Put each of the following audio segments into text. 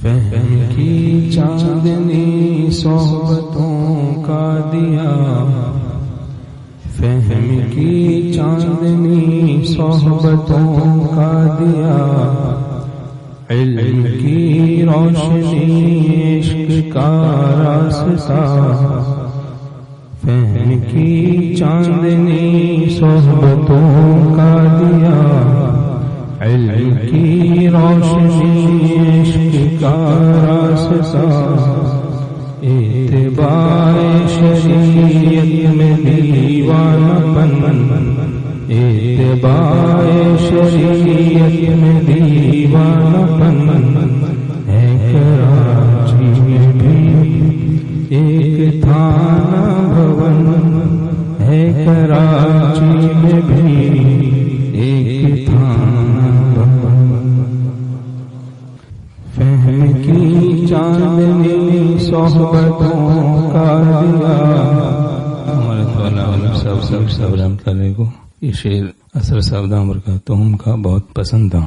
فہم کی چاندنی صحبتوں کا دیا، فہم کی چاندنی صحبتوں کا دیا، علم کی روشنی عشق کا راستہ، فہم کی چاندنی صحبتوں کا دیا، علم کی روشنی عشق کا راستہ، اتباع شریعت میں دیوانہ پن، اتباع شریعت میں دیوانہ پن ہے کراچی میں بھی ایک تھانہ بھون، ہے کراچی میں بھی ایک تھانہ بھون، فہم کی چاندنی صحبتوں کا دیا۔ ہمارے مولانا صاحب رحمۃ اللہ کو یہ شعر اثر صاحب دام برکاتہم کا بہت پسند تھا۔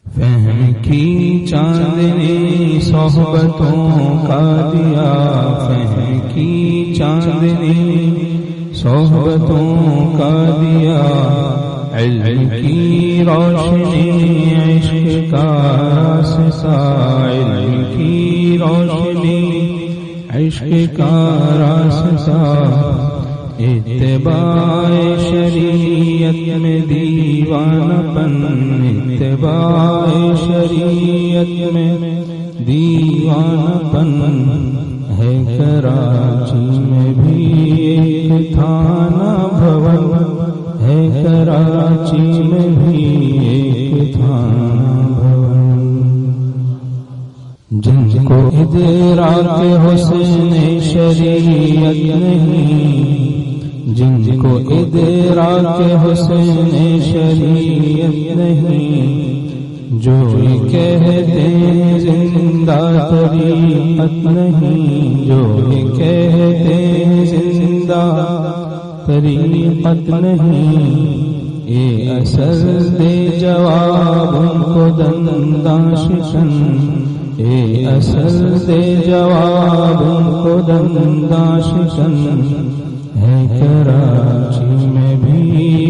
فہم کی چاندنی صحبتوں کا دیا، فہم کی چاندنی صحبتوں کا دیا، علم کی روشنی عشق کا راستہ، علم کی روشنی عشق کا راستہ، اتباع شریعت میں دیوانہ پن، اتباع شریعت میں دیوانہ پن ہے کراچی میں بھی ایک تھانہ بھون، ہے کراچی میں بھی ایک تھانہ بھون، جن کو ادراک حسن شریعت نہیں، جن کو ادراک حسن شریعت نہیں، جو یہ کہتے ہیں زندہ طریقت نہیں، جو یہ کہتے ہیں زندہ طریقت نہیں، اے اثر دے جواب ان کو دنداں شکن، اے اثر دے جواب ان کو دنداں شکن ہے کراچی میں بھی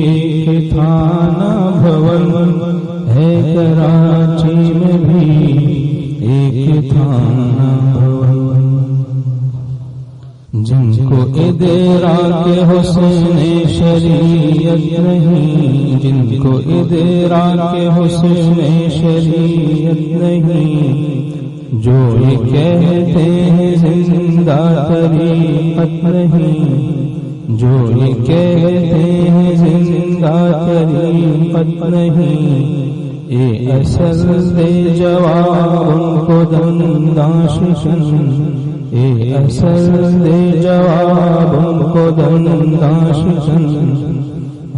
ایک تھانہ بھون، ہے کراچی میں بھی ایک تھانہ بھون، جن کو ادراک حسن شریعت نہیں، جن کو ادراک حسن شریعت نہیں، جو یہ کہتے ہیں زندہ طریقت نہیں، جو یہ کہتے ہیں زندہ طریقت نہیں، اے اثر دے جواب ان کو دنداں شکن، اے اثر دے جواب ان کو دنداں شکن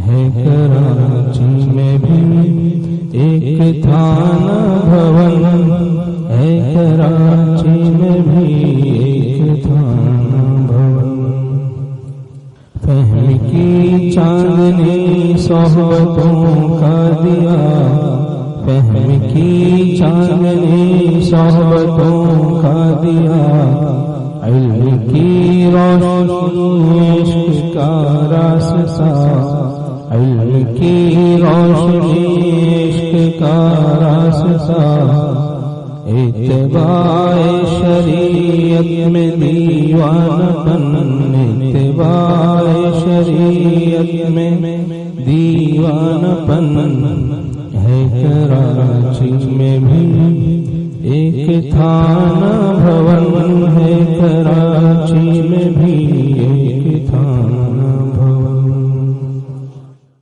ہے کراچی میں بھی ایک تھانہ بھون، ہے کراچی میں بھی ایک تھانہ بھون، فہم کی چاندنی صحبتوں کا دیا، فہم کی چاندنی صحبتوں کا دیا، علم کی روشنی عشق کا راستہ، علم کی روشنی عشق کا راستہ، اتباع شریعت میں دیوانہ پن، اتباع شریعت میں دیوانہ پن ہے کراچی میں بھی ایک تھانہ